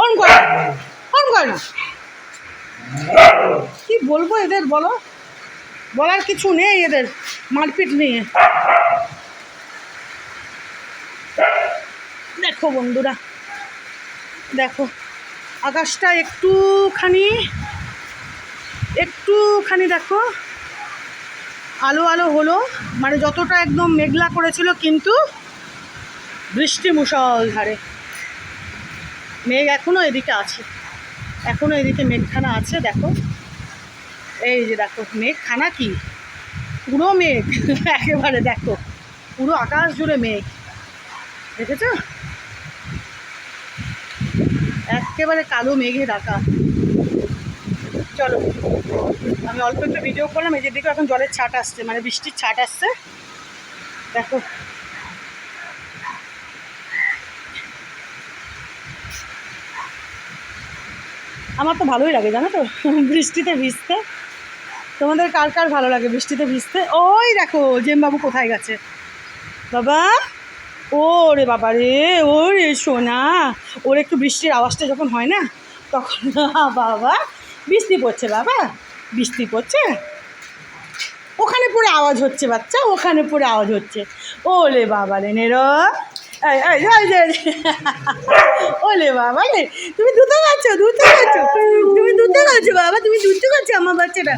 On কর, on কর না। কি বলবো এদের বলো, বলার কিছু নেই এদের মারপিট নিয়ে। দেখো বন্ধুরা, দেখো আকাশটা একটুখানি দেখো আলো আলো হলো, মানে যতটা একদম মেঘলা করেছিল কিন্তু বৃষ্টি মুষলধারে। মেঘ এখনও এদিকে আছে, এখনও এদিকে মেঘখানা আছে। দেখো এই যে দেখো মেঘখানা, কি পুরো মেঘ একেবারে, দেখো পুরো আকাশ জুড়ে মেঘ, দেখেছ একেবারে কালো মেঘে ঢাকা। চলো আমি অল্প একটু ভিডিও করলাম। এই যে দেখো এখন জলের ছাট আসছে, মানে বৃষ্টির ছাট আসছে। দেখো আমার তো ভালোই লাগে জানো তো বৃষ্টিতে ভিজতে। তোমাদের কার কার ভালো লাগে বৃষ্টিতে ভিজতে? ওই দেখো জেমবাবু কোথায় গেছে বাবা, ও রে বাবা রে, ও রে সোনা, ওর একটু বৃষ্টির আওয়াজটা যখন হয় না তখন বাবা বৃষ্টি পড়ছে, বাবা বৃষ্টি পড়ছে, ওখানে পড়ে আওয়াজ হচ্ছে বাচ্চা, ওখানে পড়ে আওয়াজ হচ্ছে। ওলে বাবা রে নের, ওলে বাবা রে, তুমি দুধে খাচ্ছ, তুমি দুধে খাচ্ছ বাবা, তুমি দুধে খাচ্ছ আমার বাচ্চাটা।